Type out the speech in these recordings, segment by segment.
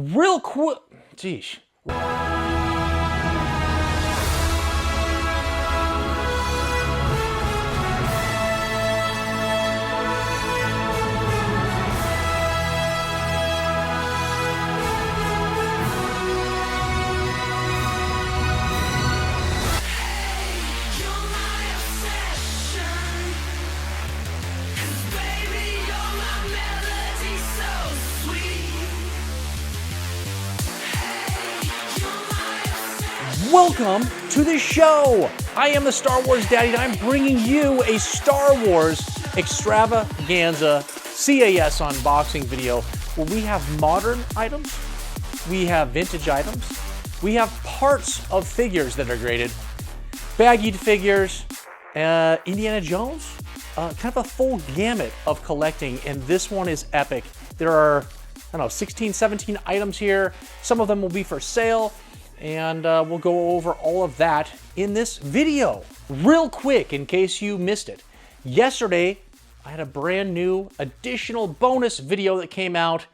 Real quick, geez. Welcome to the show. I am the Star Wars Daddy, and I'm bringing you a Star Wars extravaganza CAS unboxing video where we have modern items, we have vintage items, we have parts of figures that are graded, Baggied Figures, Indiana Jones, kind of a full gamut of collecting, and this one is epic. There are, I don't know, 16, 17 items here. Some of them will be for sale. And we'll go over all of that in this video. Real quick, in case you missed it. Yesterday, I had a brand new additional bonus video that came out.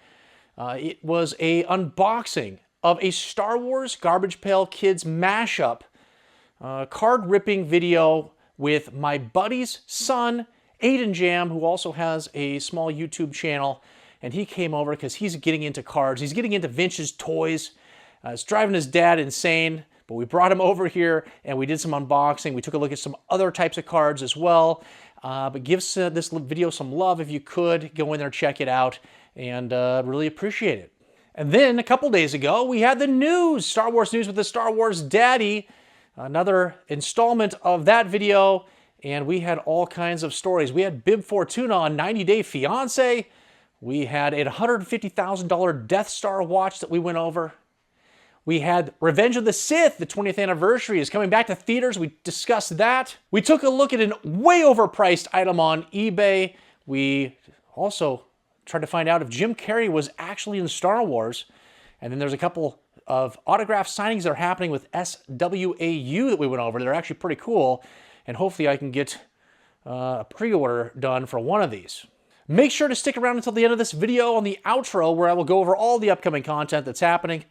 It was a unboxing of a Star Wars Garbage Pail Kids mashup card ripping video with my buddy's son, Aiden Jam, who also has a small YouTube channel. And he came over because he's getting into cards. He's getting into vintage toys. It's driving his dad insane, but we brought him over here and we did some unboxing. We took a look at some other types of cards as well. But give this video some love if you could. Go in there, check it out, and really appreciate it. And then a couple days ago, we had the news, Star Wars news with the Star Wars Daddy. Another installment of that video, and we had all kinds of stories. We had Bib Fortuna on 90 Day Fiancé. We had a $150,000 Death Star watch that we went over. We had Revenge of the Sith, the 20th anniversary is coming back to theaters. We discussed that. We took a look at a way overpriced item on eBay. We also tried to find out if Jim Carrey was actually in Star Wars. And then there's a couple of autograph signings that are happening with SWAU that we went over. They're actually pretty cool. And hopefully I can get a pre-order done for one of these. Make sure to stick around until the end of this video on the outro where I will go over all the upcoming content that's happening.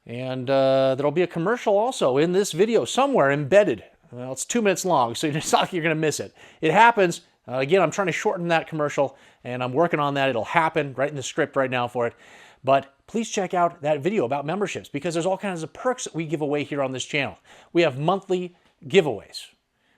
And there'll be a commercial also in this video somewhere embedded. Well, it's 2 minutes long, so it's not like you're going to miss it. It happens. Again, I'm trying to shorten that commercial, and I'm working on that. It'll happen right in the script right now for it. But please check out that video about memberships because there's all kinds of perks that we give away here on this channel. We have monthly giveaways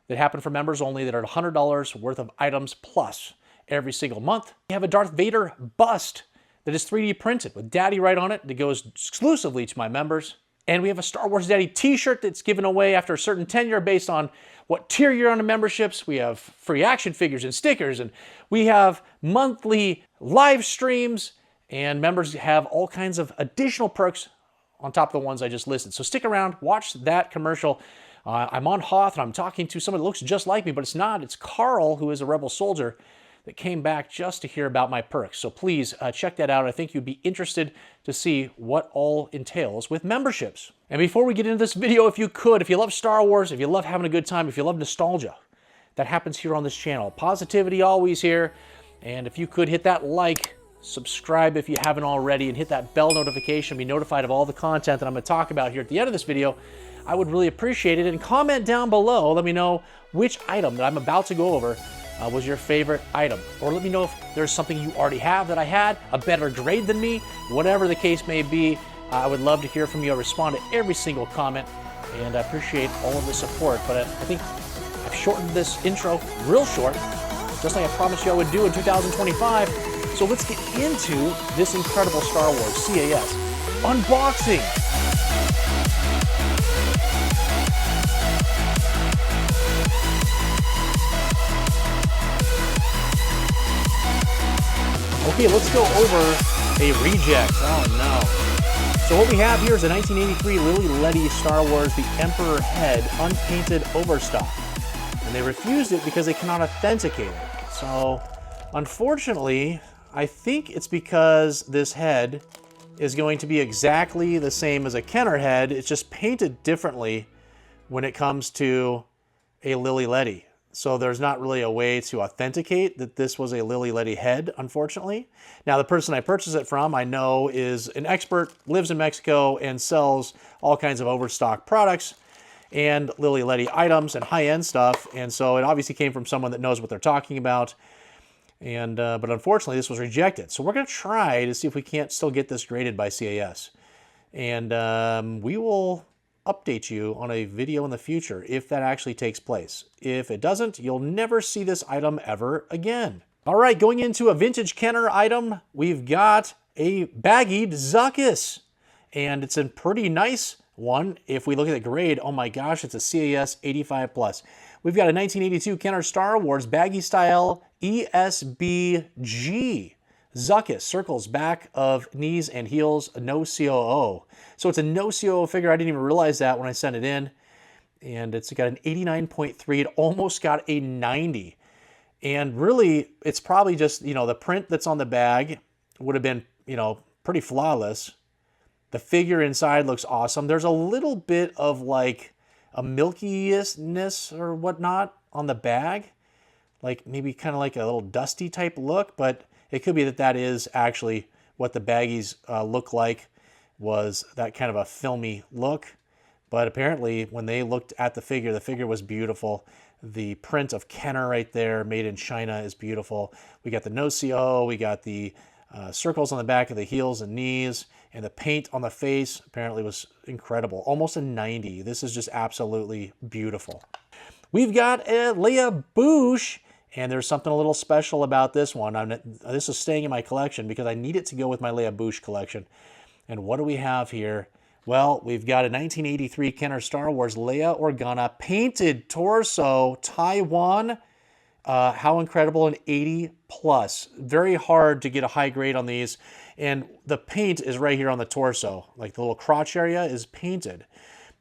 that happen for members only that are $100 worth of items plus every single month. We have a Darth Vader bust that is 3D printed with Daddy right on it that goes exclusively to my members. And we have a Star Wars Daddy t-shirt that's given away after a certain tenure based on what tier you're on the memberships. We have free action figures and stickers, and we have monthly live streams, and members have all kinds of additional perks on top of the ones I just listed. So stick around, watch that commercial. I'm on Hoth, and I'm talking to someone that looks just like me, but it's not. It's Carl, who is a Rebel soldier, that came back just to hear about my perks. So please check that out. I think you'd be interested to see what all entails with memberships. And before we get into this video, if you could, if you love Star Wars, if you love having a good time, if you love nostalgia, that happens here on this channel. Positivity always here. And if you could hit that like, subscribe if you haven't already, and hit that bell notification, be notified of all the content that I'm going to talk about here at the end of this video, I would really appreciate it. And comment down below, let me know which item that I'm about to go over was your favorite item. Or let me know if there's something you already have that I had, a better grade than me, whatever the case may be. I would love to hear from you. I respond to every single comment, and I appreciate all of the support. But I think I've shortened this intro real short, just like I promised you I would do in 2025. So let's get into this incredible Star Wars CAS unboxing. Okay, let's go over a reject. Oh no. So what we have here is a 1983 Lili Ledy Star Wars The Emperor Head unpainted Overstock. And they refused it because they cannot authenticate it. So unfortunately, I think it's because this head is going to be exactly the same as a Kenner head. It's just painted differently when it comes to a Lili Ledy. So there's not really a way to authenticate that this was a Lili Ledy head, unfortunately. Now, the person I purchased it from, I know is an expert, lives in Mexico, and sells all kinds of Overstock products and Lili Ledy items and high-end stuff. And so it obviously came from someone that knows what they're talking about. And but unfortunately, this was rejected. So we're going to try to see if we can't still get this graded by CAS. And we will update you on a video in the future if that actually takes place. If it doesn't, you'll never see this item ever again. All right, going into a vintage Kenner item, we've got a Baggied Zuckuss. And it's a pretty nice one. If we look at the grade, oh my gosh, it's a CAS 85+. We've got a 1982 Kenner Star Wars baggy style ESBG Zuckuss, circles back of knees and heels, no COO. So it's a no COO figure. I didn't even realize that when I sent it in. And it's got an 89.3. It almost got a 90. And really, it's probably just, the print that's on the bag would have been, pretty flawless. The figure inside looks awesome. There's a little bit of like a milkiness or whatnot on the bag. Like maybe kind of like a little dusty type look, but it could be that that is actually what the baggies look like, was that kind of a filmy look. But apparently when they looked at the figure was beautiful. The print of Kenner right there, made in China, is beautiful. We got the no CO, we got the circles on the back of the heels and knees, and the paint on the face apparently was incredible. Almost a 90. This is just absolutely beautiful. We've got a Leia Bouche, and there's something a little special about this one. This is staying in my collection because I need it to go with my Leia Bouche collection. And what do we have here? Well, we've got a 1983 Kenner Star Wars Leia Organa painted torso, Taiwan. How incredible, an 80+. Very hard to get a high grade on these. And the paint is right here on the torso. Like the little crotch area is painted.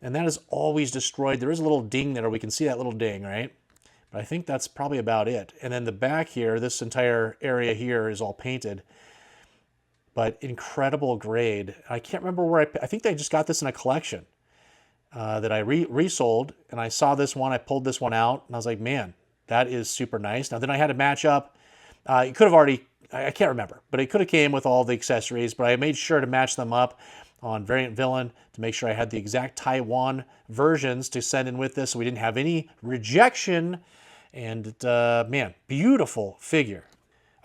And that is always destroyed. There is a little ding there. We can see that little ding, right? But I think that's probably about it. And then the back here, this entire area here is all painted. But incredible grade. I can't remember where I think I just got this in a collection that I resold. And I saw this one, I pulled this one out, and I was like, man, that is super nice. Now then I had to match up. It could have already, I can't remember, but it could have came with all the accessories, but I made sure to match them up on Variant Villain to make sure I had the exact Taiwan versions to send in with this so we didn't have any rejection. And man, beautiful figure.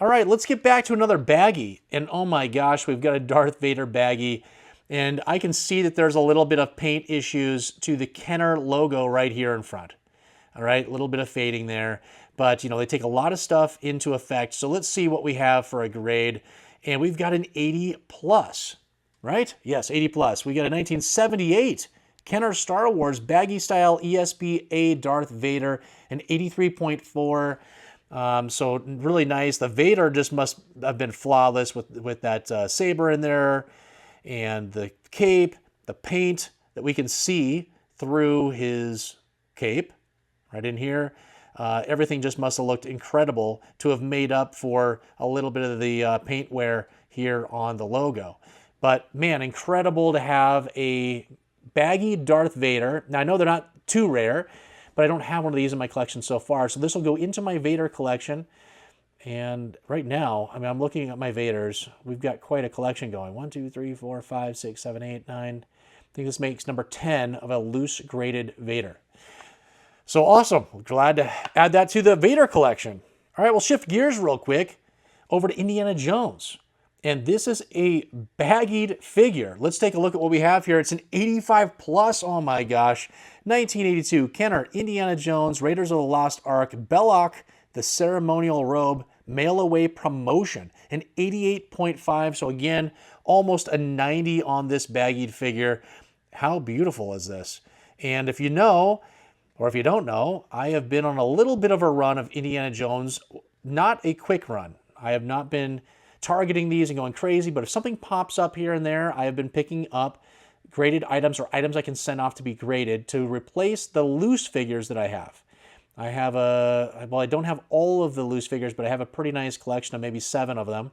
All right, let's get back to another baggie. And oh my gosh, we've got a Darth Vader baggie. And I can see that there's a little bit of paint issues to the Kenner logo right here in front. All right, a little bit of fading there. But, they take a lot of stuff into effect. So let's see what we have for a grade. And we've got an 80+, right? Yes, 80+. We got a 1978 Kenner Star Wars baggy style ESB-A Darth Vader, an 83.4. So really nice. The Vader just must have been flawless with that saber in there, and the cape, the paint that we can see through his cape right in here. Everything just must have looked incredible to have made up for a little bit of the paint wear here on the logo. But man, incredible to have a baggy Darth Vader. Now I know they're not too rare, but I don't have one of these in my collection so far. So this will go into my Vader collection. And right now, I'm looking at my Vaders. We've got quite a collection going. 1, 2, 3, 4, 5, 6, 7, 8, 9. I think this makes number 10 of a loose graded Vader. So awesome. Glad to add that to the Vader collection. All right, we'll shift gears real quick over to Indiana Jones. And this is a baggied figure. Let's take a look at what we have here. It's an 85+. Oh my gosh. 1982 Kenner Indiana Jones Raiders of the Lost Ark Belloc, the ceremonial robe mail away promotion. An 88.5. So again, almost a 90 on this baggied figure. How beautiful is this? And if you know, or if you don't know, I have been on a little bit of a run of Indiana Jones. Not a quick run. I have not been targeting these and going crazy, but if something pops up here and there, I have been picking up graded items or items I can send off to be graded to replace the loose figures that I have. I have I don't have all of the loose figures, but I have a pretty nice collection of maybe 7 of them,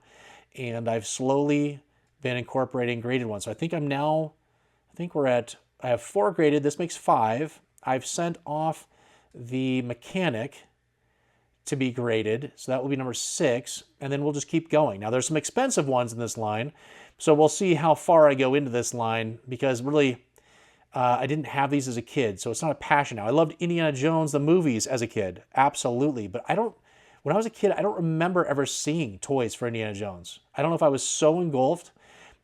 and I've slowly been incorporating graded ones. So I think I have 4 graded. This makes 5. I've sent off the mechanic to be graded. So that will be number 6. And then we'll just keep going. Now there's some expensive ones in this line. So we'll see how far I go into this line because really I didn't have these as a kid. So it's not a passion now. I loved Indiana Jones, the movies as a kid. Absolutely. But when I was a kid, I don't remember ever seeing toys for Indiana Jones. I don't know if I was so engulfed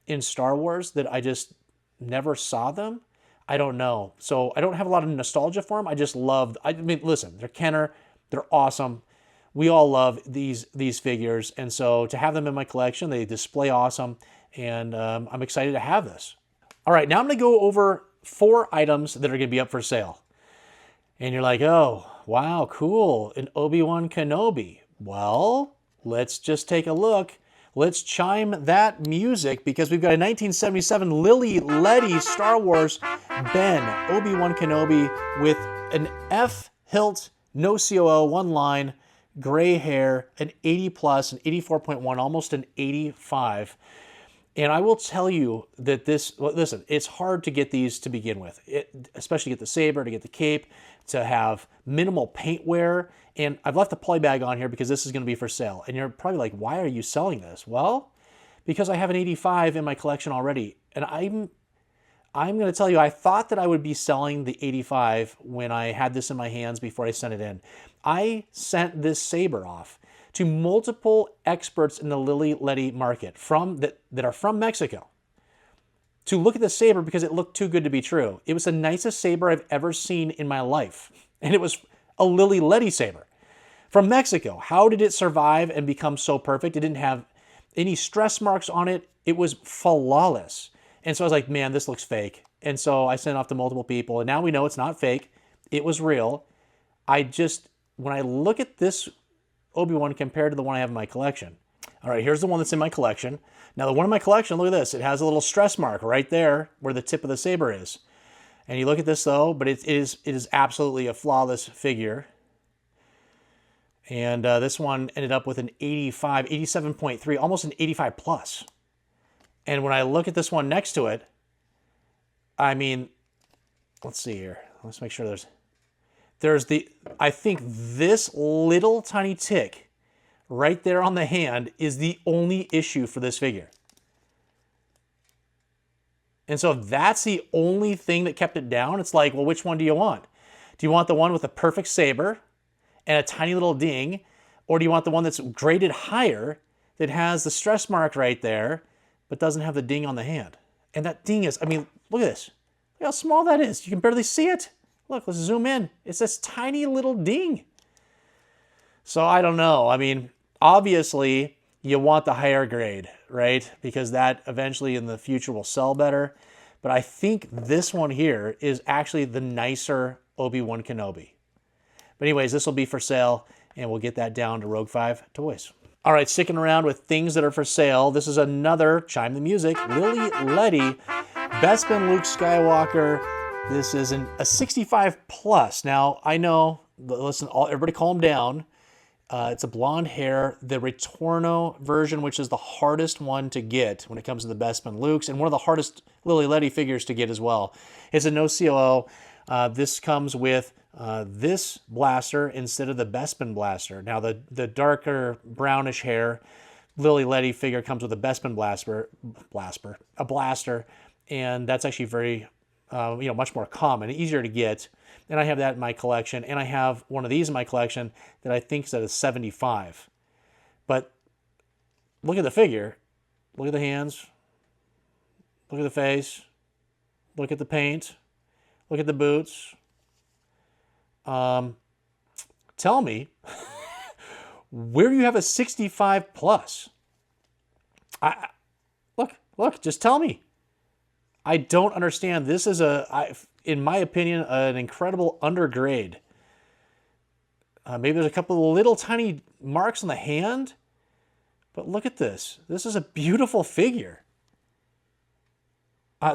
in Star Wars that I just never saw them. I don't know. So I don't have a lot of nostalgia for them. I just loved, I mean, listen, they're Kenner. They're awesome. We all love these figures. And so to have them in my collection, they display awesome. And I'm excited to have this. All right, now I'm going to go over 4 items that are going to be up for sale. And you're like, oh, wow, cool. An Obi-Wan Kenobi. Well, let's just take a look. Let's chime that music because we've got a 1977 Lili Ledy Star Wars Ben Obi-Wan Kenobi with an F hilt, no COO, 1 line, gray hair, an 80 plus, an 84.1, almost an 85. And I will tell you that this, listen, it's hard to get these to begin with, especially to get the saber, to get the cape, to have minimal paint wear. And I've left the poly bag on here because this is going to be for sale. And you're probably like, why are you selling this? Well, because I have an 85 in my collection already. And I'm going to tell you, I thought that I would be selling the 85 when I had this in my hands before I sent it in. I sent this saber off to multiple experts in the Lili Ledy market that are from Mexico to look at the saber because it looked too good to be true. It was the nicest saber I've ever seen in my life. And it was a Lili Ledy saber from Mexico. How did it survive and become so perfect? It didn't have any stress marks on it. It was flawless. And so I was like, man, this looks fake. And so I sent it off to multiple people. And now we know it's not fake. It was real. When I look at this Obi-Wan compared to the one I have in my collection. All right, here's the one that's in my collection. Now the one in my collection, look at this. It has a little stress mark right there where the tip of the saber is. And you look at this though, but it is absolutely a flawless figure. And this one ended up with an 85, 87.3, almost an 85 plus. And when I look at this one next to it, I mean, let's see here. Let's make sure I think this little tiny tick right there on the hand is the only issue for this figure. And so if that's the only thing that kept it down, it's like, well, which one do you want? Do you want the one with a perfect saber and a tiny little ding? Or do you want the one that's graded higher that has the stress mark right there, but doesn't have the ding on the hand? And that ding is, I mean, look at this. Look how small that is. You can barely see it. Look, let's zoom in. It's this tiny little ding. So I don't know. I mean, obviously you want the higher grade, right? Because that eventually in the future will sell better. But I think this one here is actually the nicer Obi-Wan Kenobi. But anyways, this will be for sale and we'll get that down to Rogue 5 Toys. All right, sticking around with things that are for sale. This is another Chime the Music, Lili Ledy, Bespin Luke Skywalker. This is a 65 plus. Now, I know, listen, everybody calm down. It's a blonde hair, the Retorno version, which is the hardest one to get when it comes to the Bespin Lukes, and one of the hardest Lili Ledy figures to get as well. It's a no COO. This comes with this blaster instead of the Bespin blaster. Now, the darker brownish hair Lili Ledy figure comes with a Bespin blaster, and that's actually very, much more common, easier to get. And I have that in my collection, and I have one of these in my collection that I think is at a 75. But look at the figure. Look at the hands. Look at the face. Look at the paint. Look at the boots. Tell me, where do you have a 65 plus? Look, just tell me. I don't understand. This is in my opinion, an incredible undergrade. Maybe there's a couple of little tiny marks on the hand, but look at this. This is a beautiful figure.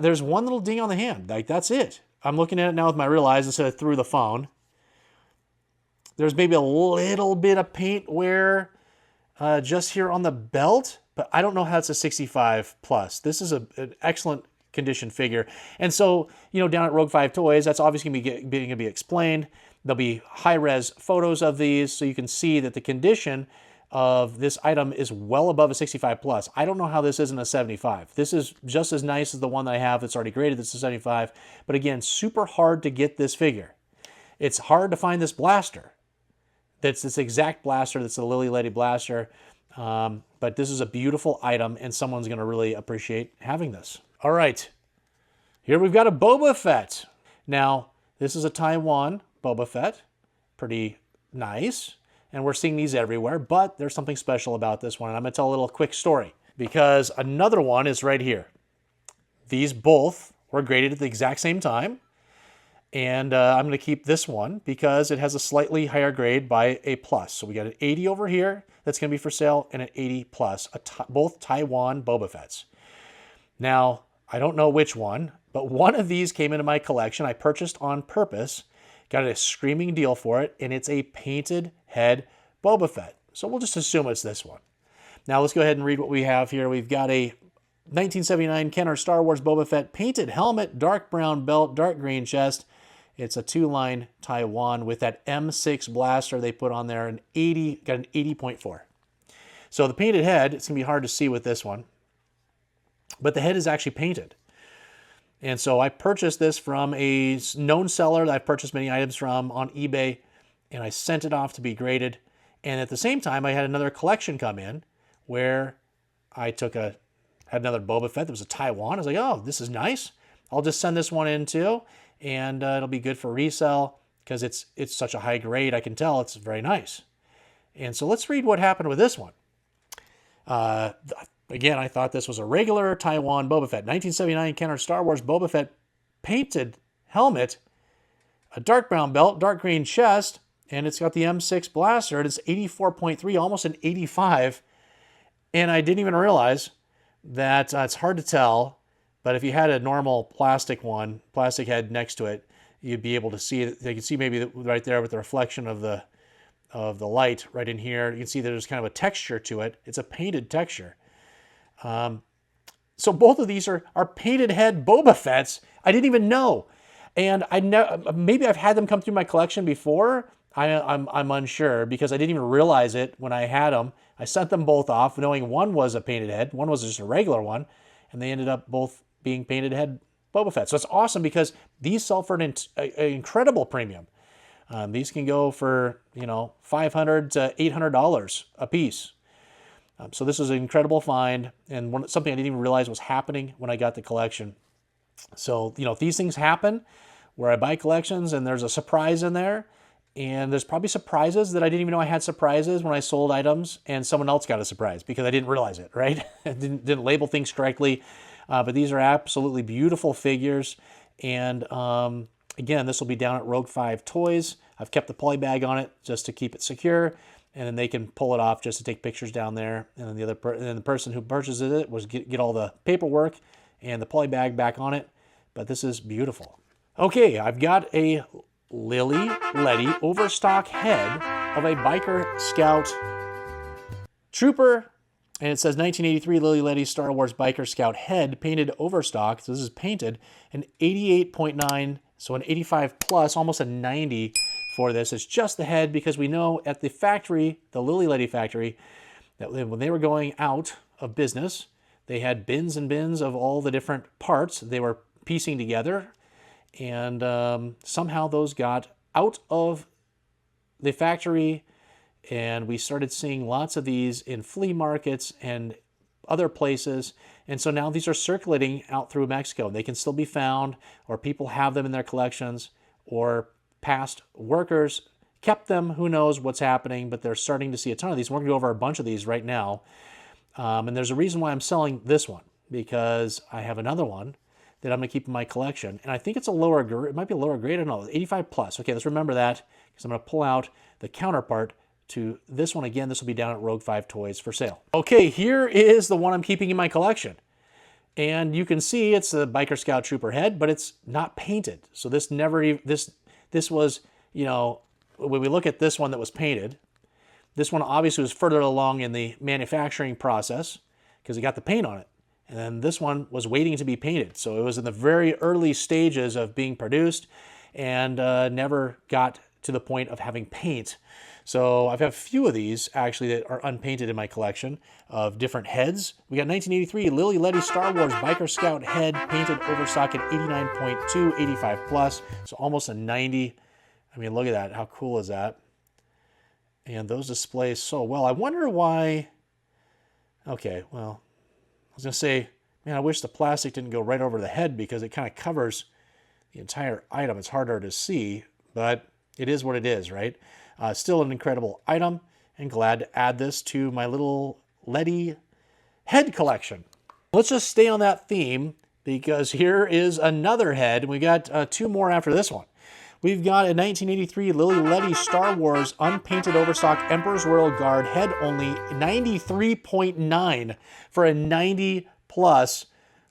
There's one little ding on the hand. Like, that's it. I'm looking at it now with my real eyes instead of through the phone. There's maybe a little bit of paint wear just here on the belt, but I don't know how it's a 65 plus. This is an excellent condition figure. And so, down at Rogue 5 Toys, that's obviously going to be explained. There'll be high-res photos of these so you can see that the condition of this item is well above a 65 plus. I don't know how this isn't a 75. This is just as nice as the one that I have that's already graded that's a 75. But again, super hard to get this figure. It's hard to find this blaster. That's this exact blaster. That's the Lili Ledy blaster. But this is a beautiful item, and someone's going to really appreciate having this. All right. Here we've got a Boba Fett. Now, this is a Taiwan Boba Fett. Pretty nice. And we're seeing these everywhere, but there's something special about this one. And I'm going to tell a little quick story because another one is right here. These both were graded at the exact same time. And I'm going to keep this one because it has a slightly higher grade by a plus. So we got an 80 over here that's going to be for sale and an 80 plus, both Taiwan Boba Fetts. Now, I don't know which one, but one of these came into my collection. I purchased on purpose, got a screaming deal for it, and it's a painted head Boba Fett. So we'll just assume it's this one. Now let's go ahead and read what we have here. We've got a 1979 Kenner Star Wars Boba Fett painted helmet, dark brown belt, dark green chest. It's a 2-line Taiwan with that M6 blaster they put on there, got an 80.4. So the painted head, it's going to be hard to see with this one, but the head is actually painted. And so I purchased this from a known seller that I've purchased many items from on eBay, and I sent it off to be graded. And at the same time, I had another collection come in where I had another Boba Fett that was a Taiwan. I was like, oh, this is nice. I'll just send this one in too, and it'll be good for resale because it's such a high grade. I can tell it's very nice. And so let's read what happened with this one. Again, I thought this was a regular Taiwan Boba Fett. 1979 Kenner Star Wars Boba Fett painted helmet, a dark brown belt, dark green chest, and it's got the M6 blaster. It's 84.3, almost an 85. And I didn't even realize that it's hard to tell, but if you had a normal plastic head next to it, you'd be able to see it. You can see maybe right there with the reflection of the light right in here. You can see there's kind of a texture to it. It's a painted texture. So both of these are painted head Boba Fetts. I didn't even know. And maybe I've had them come through my collection before. I'm unsure because I didn't even realize it when I had them. I sent them both off knowing one was a painted head, one was just a regular one, and they ended up both being painted head Boba Fett. So it's awesome because these sell for an incredible premium. These can go for, $500 to $800 a piece. So this is an incredible find and something I didn't even realize was happening when I got the collection. So, if these things happen where I buy collections and there's a surprise in there, and there's probably surprises that I didn't even know I had surprises when I sold items and someone else got a surprise because I didn't realize it, right? I didn't label things correctly. But these are absolutely beautiful figures. And again, this will be down at Rogue 5 Toys. I've kept the poly bag on it just to keep it secure. And then they can pull it off just to take pictures down there. And then the person who purchases it was get all the paperwork and the poly bag back on it. But this is beautiful. Okay, I've got a Lili Ledy Overstock head of a Biker Scout Trooper. And it says 1983 Lili Ledy Star Wars Biker Scout head painted Overstock. So this is painted an 88.9, so an 85 plus, almost a 90 for this. It's just the head because we know at the factory, the Lili Ledy factory, that when they were going out of business, they had bins and bins of all the different parts they were piecing together. And somehow those got out of the factory, and we started seeing lots of these in flea markets and other places. And so now these are circulating out through Mexico. They can still be found, or people have them in their collections, or past workers kept them. Who knows what's happening, but they're starting to see a ton of these. We're going to go over a bunch of these right now. And there's a reason why I'm selling this one, because I have another one that I'm going to keep in my collection. And I think it's a lower grade. It might be a lower grade. I don't know. 85 plus. Okay, let's remember that because I'm going to pull out the counterpart to this one again. This will be down at Rogue 5 Toys for sale. Okay, here is the one I'm keeping in my collection. And you can see it's a Biker Scout Trooper head, but it's not painted. So this was, when we look at this one that was painted, this one obviously was further along in the manufacturing process because it got the paint on it. And then this one was waiting to be painted. So it was in the very early stages of being produced and never got to the point of having paint. So I've got a few of these actually that are unpainted in my collection of different heads. We got 1983 Lili Ledy Star Wars Biker Scout head, painted overstock at 89.2, 85 plus, so almost a 90. I mean, look at that. How cool is that? And those display so well. I wonder why. Okay, well, I was going to say, man, I wish the plastic didn't go right over the head because it kind of covers the entire item. It's harder to see, but it is what it is, right? Still an incredible item, and glad to add this to my little Ledy head collection. Let's just stay on that theme because here is another head. We got two more after this one. We've got a 1983 Lili Ledy Star Wars unpainted overstock Emperor's Royal Guard head only, 93.9 for a 90 plus.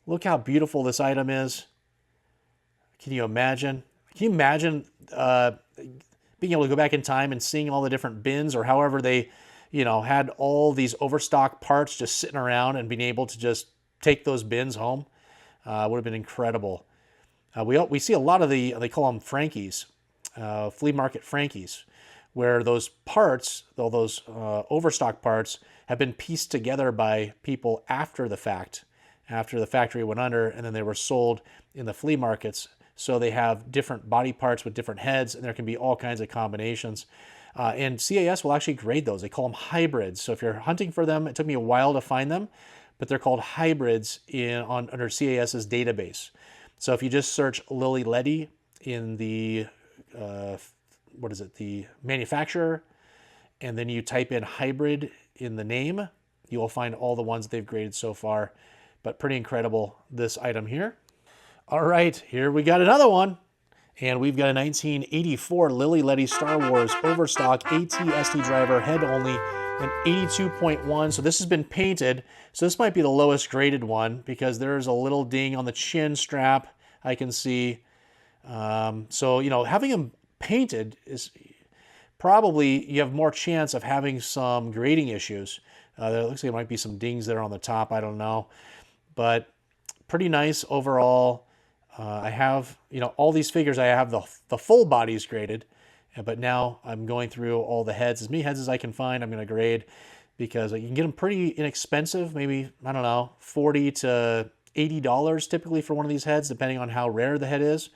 Look how beautiful this item is. Can you imagine? Can you imagine being able to go back in time and seeing all the different bins, or however they, had all these overstock parts just sitting around and being able to just take those bins home? Would have been incredible. We see a lot of they call them Frankies, flea market Frankies, where those parts, all those overstock parts, have been pieced together by people after the fact, after the factory went under, and then they were sold in the flea markets. So they have different body parts with different heads, and there can be all kinds of combinations. And CAS will actually grade those. They call them hybrids. So if you're hunting for them, it took me a while to find them, but they're called hybrids under CAS's database. So if you just search Lili Ledy in the, the manufacturer, and then you type in hybrid in the name, you will find all the ones they've graded so far. But pretty incredible, this item here. All right, here we got another one. And we've got a 1984 Lili Ledy Star Wars Overstock AT-ST driver, head only, an 82.1. So this has been painted. So this might be the lowest graded one because there's a little ding on the chin strap I can see. So, having them painted is probably, you have more chance of having some grading issues. There looks like there might be some dings there on the top. I don't know. But pretty nice overall. I have, all these figures, I have the full bodies graded, but now I'm going through all the heads. As many heads as I can find, I'm going to grade because you can get them pretty inexpensive, maybe, I don't know, $40 to $80 typically for one of these heads, depending on how rare the head is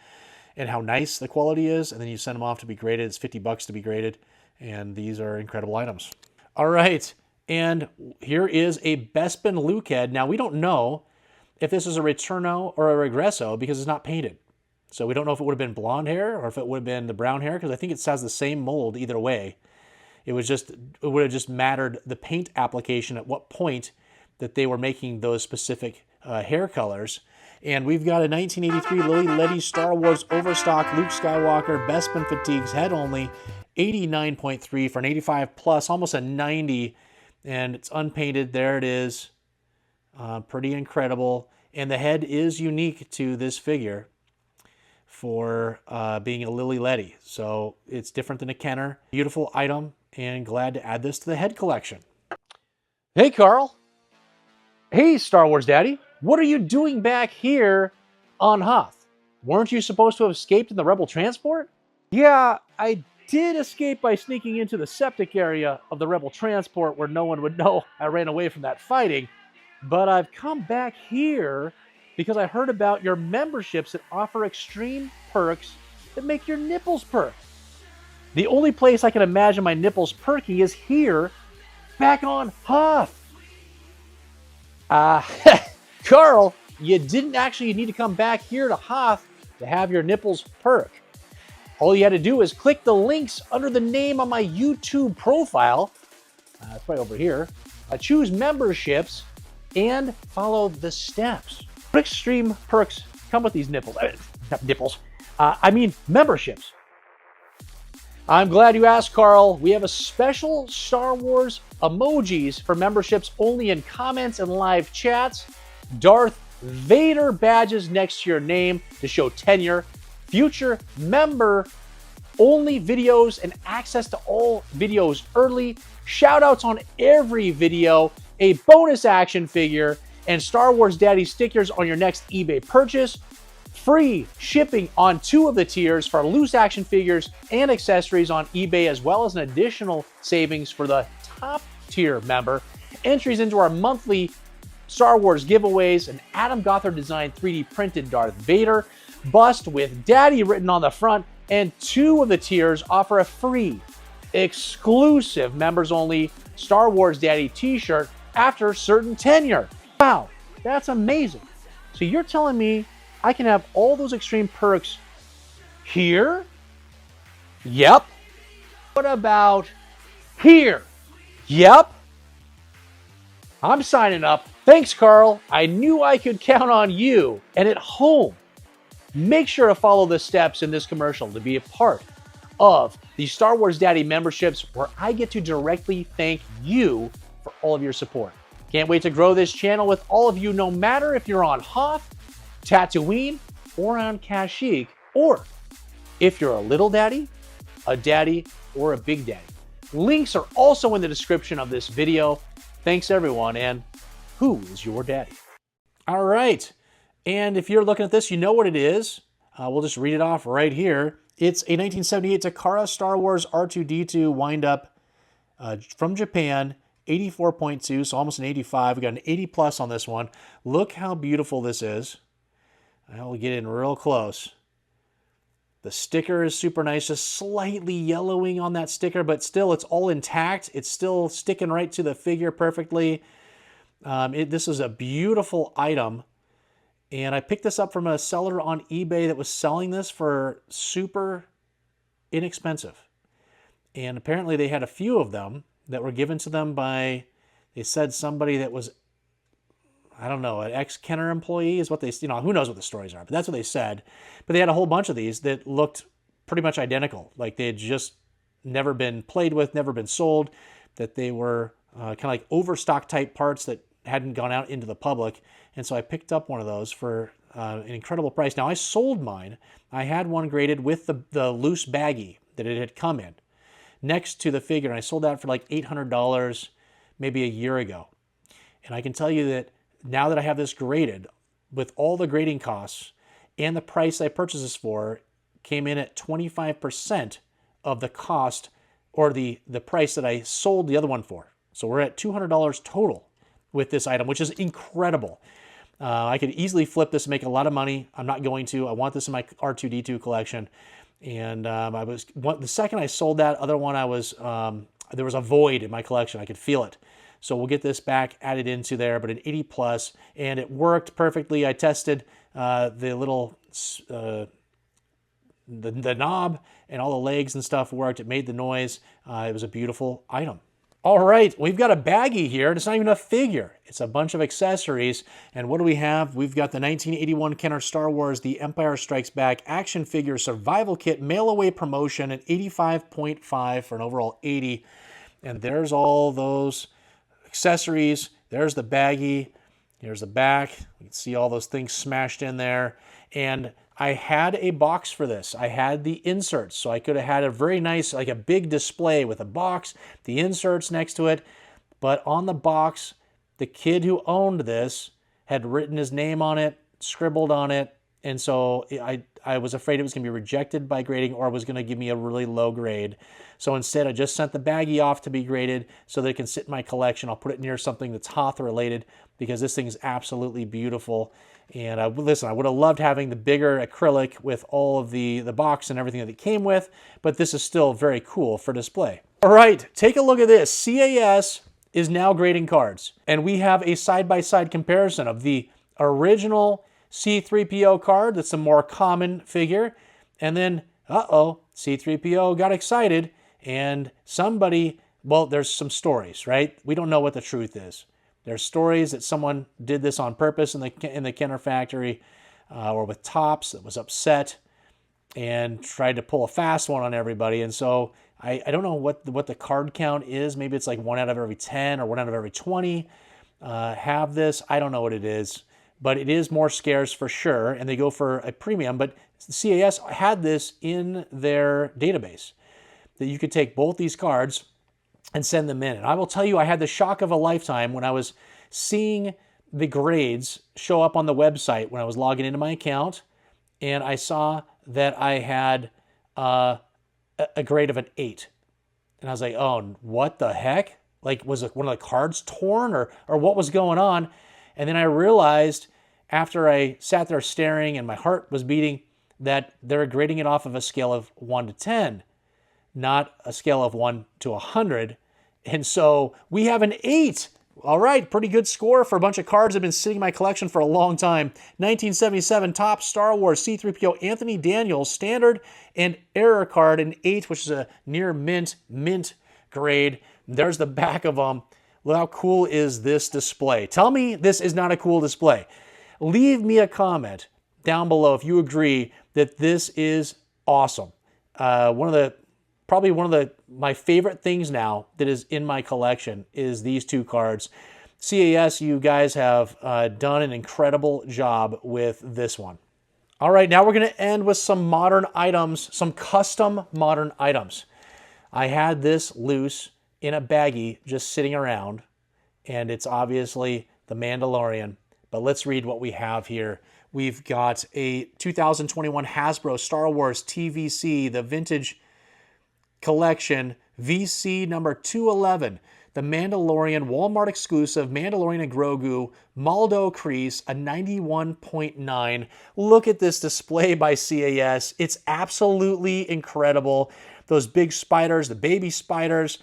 and how nice the quality is. And then you send them off to be graded. It's $50 to be graded. And these are incredible items. All right. And here is a Bespin Luke head. Now, we don't know if this is a Returno or a Regresso because it's not painted. So we don't know if it would have been blonde hair or if it would have been the brown hair, because I think it has the same mold either way. It would have just mattered the paint application at what point that they were making those specific hair colors. And we've got a 1983 Lili Ledy Star Wars Overstock Luke Skywalker Bespin Fatigues head only, 89.3 for an 85 plus, almost a 90, and it's unpainted. There it is. Pretty incredible. And the head is unique to this figure for being a Lili Ledy. So it's different than a Kenner. Beautiful item, and glad to add this to the head collection. Hey, Carl. Hey, Star Wars Daddy. What are you doing back here on Hoth? Weren't you supposed to have escaped in the Rebel transport? Yeah, I did escape by sneaking into the septic area of the Rebel transport where no one would know I ran away from that fighting. But I've come back here because I heard about your memberships that offer extreme perks that make your nipples perk. The only place I can imagine my nipples perking is here, back on Hoth. Carl, you didn't actually need to come back here to Hoth to have your nipples perk. All you had to do is click the links under the name on my YouTube profile. It's right over here. Choose memberships and follow the steps. What extreme perks come with these nipples? Not nipples. I mean memberships. I'm glad you asked, Carl. We have a special Star Wars emojis for memberships only in comments and live chats. Darth Vader badges next to your name to show tenure. Future member only videos and access to all videos early. Shoutouts on every video. A bonus action figure, and Star Wars Daddy stickers on your next eBay purchase. Free shipping on 2 of the tiers for loose action figures and accessories on eBay, as well as an additional savings for the top tier member. Entries into our monthly Star Wars giveaways, an Adam Gothard designed 3D printed Darth Vader bust with Daddy written on the front, and 2 of the tiers offer a free, exclusive members only Star Wars Daddy t-shirt after certain tenure. Wow, that's amazing. So you're telling me I can have all those extreme perks here? Yep. What about here? Yep. I'm signing up. Thanks, Carl. I knew I could count on you. And at home, make sure to follow the steps in this commercial to be a part of the Star Wars Daddy memberships, where I get to directly thank you for all of your support. Can't wait to grow this channel with all of you, no matter if you're on Hoth, Tatooine, or on Kashyyyk, or if you're a little daddy, a daddy, or a big daddy. Links are also in the description of this video. Thanks everyone, and who is your daddy? All right, and if you're looking at this, you know what it is. We'll just read it off right here. It's a 1978 Takara Star Wars R2-D2 wind-up from Japan, 84.2, so almost an 85. We got an 80 plus on this one. Look how beautiful this is. I'll get in real close. The sticker is super nice, just slightly yellowing on that sticker, but still it's all intact. It's still sticking right to the figure perfectly. This is a beautiful item. And I picked this up from a seller on eBay that was selling this for super inexpensive. And apparently they had a few of them that were given to them by, they said somebody that was, I don't know, an ex-Kenner employee is what they, who knows what the stories are, but that's what they said. But they had a whole bunch of these that looked pretty much identical. Like they had just never been played with, never been sold, that they were kind of like overstock type parts that hadn't gone out into the public. And so I picked up one of those for an incredible price. Now I sold mine. I had one graded with the loose baggie that it had come in next to the figure. And I sold that for like $800 maybe a year ago. And I can tell you that now that I have this graded, with all the grading costs and the price I purchased this for, came in at 25% of the cost or the price that I sold the other one for. So we're at $200 total with this item, which is incredible. I could easily flip this and make a lot of money. I'm not going to. I want this in my R2-D2 collection. And the second I sold that other one, there was a void in my collection. I could feel it. So we'll get this back added into there, but an 80 plus, and it worked perfectly. I tested the little, the knob and all the legs and stuff worked. It made the noise. It was a beautiful item. All right, we've got a baggie here, and it's not even a figure. It's a bunch of accessories. And what do we have? We've got the 1981 Kenner Star Wars The Empire Strikes Back Action Figure Survival Kit Mail-Away Promotion at 85.5 for an overall 80. And there's all those accessories. There's the baggie. Here's the back. You can see all those things smashed in there. And I had a box for this. I had the inserts, so I could have had a very nice, like a big display with a box, the inserts next to it. But on the box, the kid who owned this had written his name on it, scribbled on it, and so I was afraid it was going to be rejected by grading or was going to give me a really low grade. So instead, I just sent the baggie off to be graded so that it can sit in my collection. I'll put it near something that's Hoth related because this thing is absolutely beautiful. And listen, I would have loved having the bigger acrylic with all of the box and everything that it came with, but this is still very cool for display. All right, take a look at this. CAS is now grading cards, and we have a side-by-side comparison of the original C-3PO card, that's a more common figure, and then, C-3PO got excited, and somebody, well, there's some stories, right? We don't know what the truth is. There's stories that someone did this on purpose in the Kenner factory or with Topps that was upset and tried to pull a fast one on everybody. And so I don't know what the card count is. Maybe it's like 1 out of every 10 or 1 out of every 20 have this. I don't know what it is, but it is more scarce for sure, and they go for a premium. But CAS had this in their database that you could take both these cards and send them in. And I will tell you, I had the shock of a lifetime when I was seeing the grades show up on the website when I was logging into my account, and I saw that I had a grade of an 8. And I was like, oh, what the heck? Like, was it one of the cards torn or what was going on? And then I realized after I sat there staring and my heart was beating that they're grading it off of a scale of 1 to 10, not a scale of 1 to 100. And so we have an 8. All right, pretty good score for a bunch of cards that have been sitting in my collection for a long time. 1977 Top Star Wars C-3PO Anthony Daniels Standard and Error Card, an 8, which is a near mint grade. There's the back of them. Look how cool is this display. Tell me this is not a cool display. Leave me a comment down below if you agree that this is awesome. Probably one of my favorite things now that is in my collection is these two cards. CAS, you guys have done an incredible job with this one. All right, now we're going to end with some modern items, some custom modern items. I had this loose in a baggie just sitting around, and it's obviously the Mandalorian. But let's read what we have here. We've got a 2021 Hasbro Star Wars TVC, the Vintage Collection VC number 211, the Mandalorian Walmart exclusive Mandalorian and Grogu Maldo crease, a 91.9. Look at this display by CAS. It's absolutely incredible. Those big spiders, the baby spiders.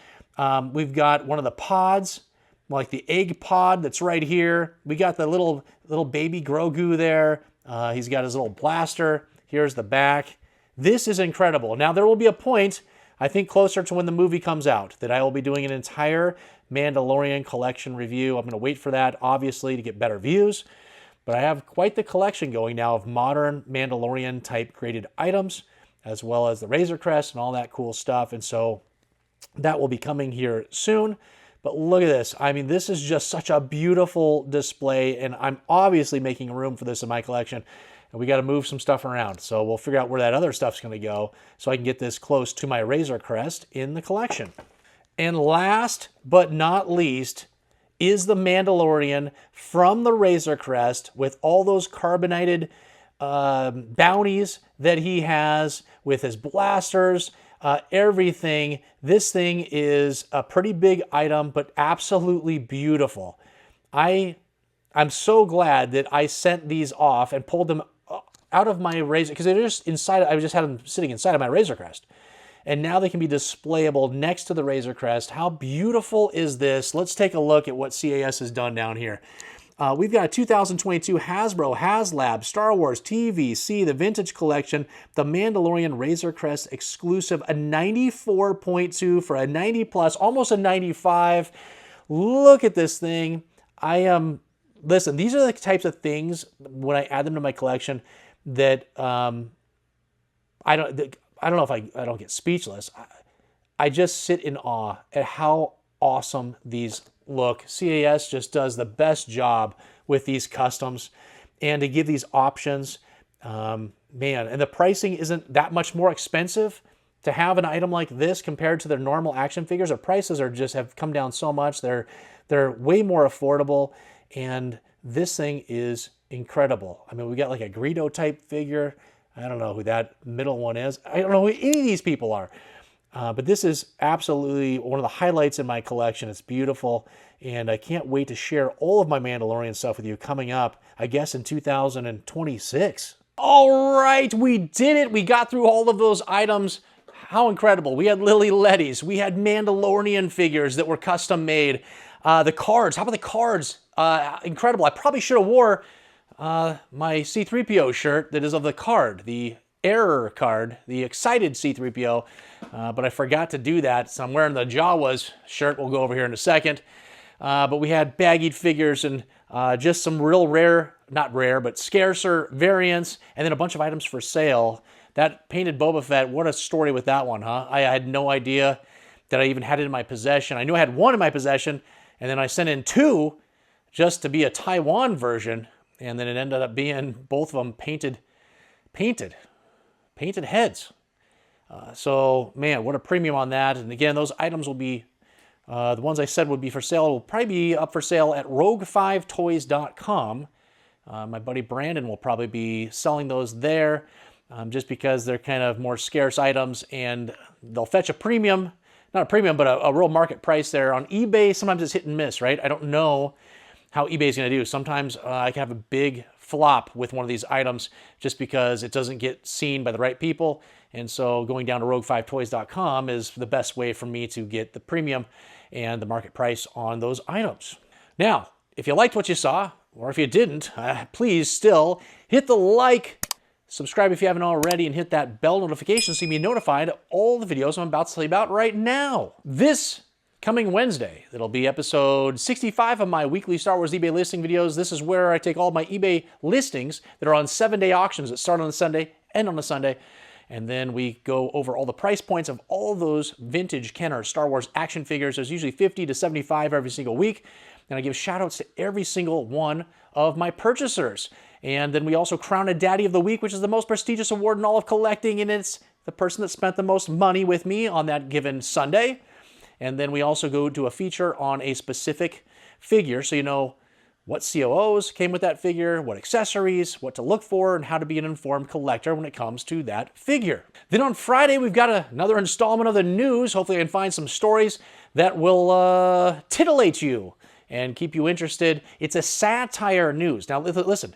We've got one of the pods, like the egg pod that's right here. We got the little baby Grogu there. He's got his little blaster. Here's the back. This is incredible. Now there will be a point, I think closer to when the movie comes out, that I will be doing an entire Mandalorian collection review. I'm going to wait for that, obviously, to get better views. But I have quite the collection going now of modern Mandalorian type graded items, as well as the Razor Crest and all that cool stuff. And so that will be coming here soon. But look at this. I mean, this is just such a beautiful display, and I'm obviously making room for this in my collection. And we got to move some stuff around. So we'll figure out where that other stuff's going to go so I can get this close to my Razor Crest in the collection. And last but not least is the Mandalorian from the Razor Crest with all those carbonated bounties that he has with his blasters, everything. This thing is a pretty big item, but absolutely beautiful. I'm so glad that I sent these off and pulled them out of my Razor, because they're just inside. I just had them sitting inside of my Razor Crest. And now they can be displayable next to the Razor Crest. How beautiful is this? Let's take a look at what CAS has done down here. We've got a 2022 Hasbro HasLab Star Wars TVC, the Vintage Collection, the Mandalorian Razor Crest exclusive, a 94.2 for a 90 plus, almost a 95. Look at this thing. Listen, these are the types of things, when I add them to my collection, that I don't know if I don't get speechless. I just sit in awe at how awesome these look. CAS just does the best job with these customs, and to give these options, man, and the pricing isn't that much more expensive to have an item like this compared to their normal action figures. The prices have come down so much. They're way more affordable, and this thing is incredible. I mean, we got like a Greedo type figure. I don't know who that middle one is. I don't know who any of these people are. But this is absolutely one of the highlights in my collection. It's beautiful, and I can't wait to share all of my Mandalorian stuff with you coming up, I guess, in 2026. All right, we did it. We got through all of those items. How incredible. We had Lili Ledy's. We had Mandalorian figures that were custom made. The cards. How about the cards? Incredible. I probably should have wore my C-3PO shirt that is of the card, the Error Card, the excited C-3PO, but I forgot to do that, so I'm wearing the Jawas shirt. We'll go over here in a second. But we had Baggied Figures and just some real rare, not rare, but scarcer variants, and then a bunch of items for sale. That painted Boba Fett, what a story with that one, huh? I had no idea that I even had it in my possession. I knew I had one in my possession, and then I sent in two just to be a Taiwan version, and then it ended up being both of them painted heads. So, man, what a premium on that. And again, those items will be, the ones I said would be for sale, will probably be up for sale at rogue5toys.com. My buddy Brandon will probably be selling those there just because they're kind of more scarce items and they'll fetch a premium, not a premium, but a real market price there. On eBay, sometimes it's hit and miss, right? I don't know how eBay is going to do. Sometimes I can have a big flop with one of these items just because it doesn't get seen by the right people. And so going down to rogue5toys.com is the best way for me to get the premium and the market price on those items. Now, if you liked what you saw, or if you didn't, please still hit the like, subscribe if you haven't already, and hit that bell notification so you can be notified of all the videos I'm about to tell you about right now. This coming Wednesday, that'll be episode 65 of my weekly Star Wars eBay listing videos. This is where I take all my eBay listings that are on 7-day auctions that start on a Sunday, end on a Sunday, and then we go over all the price points of all those vintage Kenner Star Wars action figures. There's usually 50 to 75 every single week. And I give shout outs to every single one of my purchasers. And then we also crown a Daddy of the Week, which is the most prestigious award in all of collecting. And it's the person that spent the most money with me on that given Sunday. And then we also go to a feature on a specific figure. So you know what COOs came with that figure, what accessories, what to look for, and how to be an informed collector when it comes to that figure. Then on Friday, we've got another installment of the news. Hopefully I can find some stories that will titillate you and keep you interested. It's a satire news. Now listen,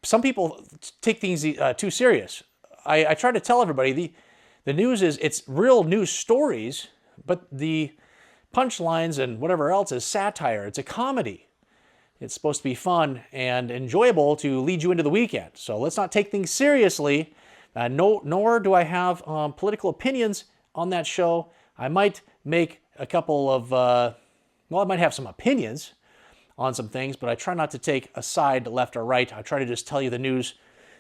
some people take things too serious. I try to tell everybody the news is, it's real news stories, but the punchlines and whatever else is satire. It's a comedy. It's supposed to be fun and enjoyable to lead you into the weekend. So let's not take things seriously. Nor do I have political opinions on that show. I might make a couple of, I might have some opinions on some things, but I try not to take a side left or right. I try to just tell you the news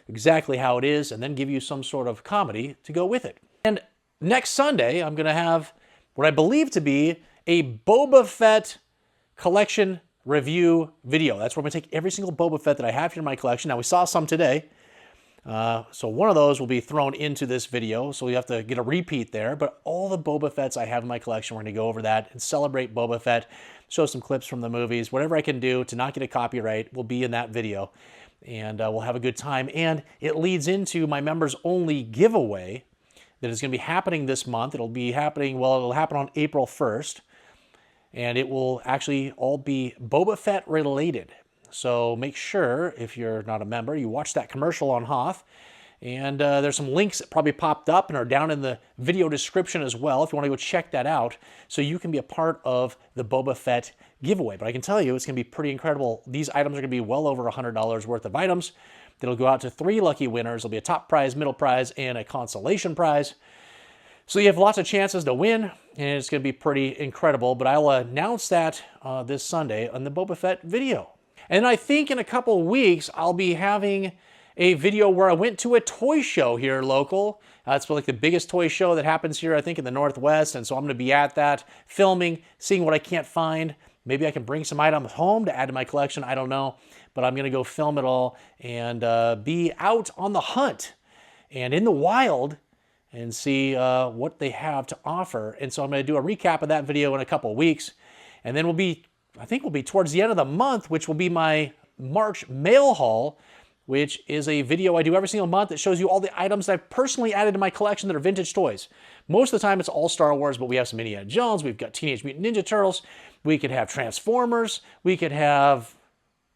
exactly how it is and then give you some sort of comedy to go with it. And next Sunday, I'm going to have what I believe to be a Boba Fett collection review video. That's where I'm going to take every single Boba Fett that I have here in my collection. Now, we saw some today, so one of those will be thrown into this video, so you have to get a repeat there. But all the Boba Fetts I have in my collection, we're going to go over that and celebrate Boba Fett, show some clips from the movies. Whatever I can do to not get a copyright will be in that video, and we'll have a good time. And it leads into my members-only giveaway that is going to be happening this month. It'll be happening, well, it'll happen on April 1st. And it will actually all be Boba Fett related. So make sure, if you're not a member, you watch that commercial on Hoth. And there's some links that probably popped up and are down in the video description as well if you want to go check that out so you can be a part of the Boba Fett giveaway. But I can tell you it's going to be pretty incredible. These items are going to be well over $100 worth of items. That'll go out to 3 lucky winners. There'll be a top prize, middle prize, and a consolation prize. So you have lots of chances to win, and it's going to be pretty incredible. But I'll announce that this Sunday on the Boba Fett video. And I think in a couple weeks, I'll be having a video where I went to a toy show here local. It's like the biggest toy show that happens here, I think, in the Northwest. And so I'm going to be at that, filming, seeing what I can't find. Maybe I can bring some items home to add to my collection. I don't know. But I'm going to go film it all and be out on the hunt and in the wild and see what they have to offer. And so I'm going to do a recap of that video in a couple of weeks. And then I think we'll be towards the end of the month, which will be my March mail haul, which is a video I do every single month that shows you all the items that I've personally added to my collection that are vintage toys. Most of the time it's all Star Wars, but we have some Indiana Jones, we've got Teenage Mutant Ninja Turtles, we could have Transformers, we could have,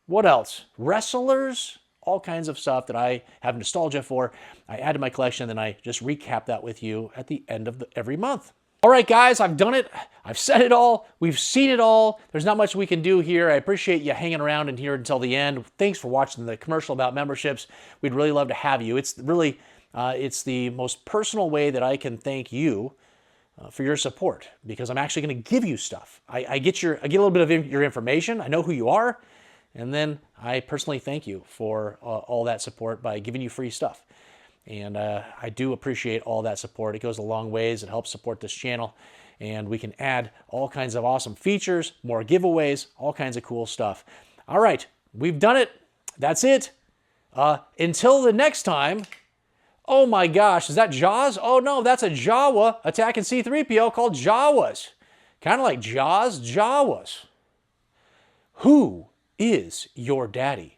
what else? Wrestlers? All kinds of stuff that I have nostalgia for. I add to my collection, and then I just recap that with you at the end of every month. All right, guys, I've done it. I've said it all. We've seen it all. There's not much we can do here. I appreciate you hanging around and here until the end. Thanks for watching the commercial about memberships. We'd really love to have you. It's really, it's the most personal way that I can thank you for your support, because I'm actually going to give you stuff. I get a little bit of your information. I know who you are. And then I personally thank you for all that support by giving you free stuff. And I do appreciate all that support. It goes a long ways. It helps support this channel. And we can add all kinds of awesome features, more giveaways, all kinds of cool stuff. All right, we've done it. That's it. Until the next time. Oh my gosh, is that Jaws? Oh no, that's a Jawa attacking C-3PO called Jawas. Kind of like Jaws, Jawas. Who is your daddy?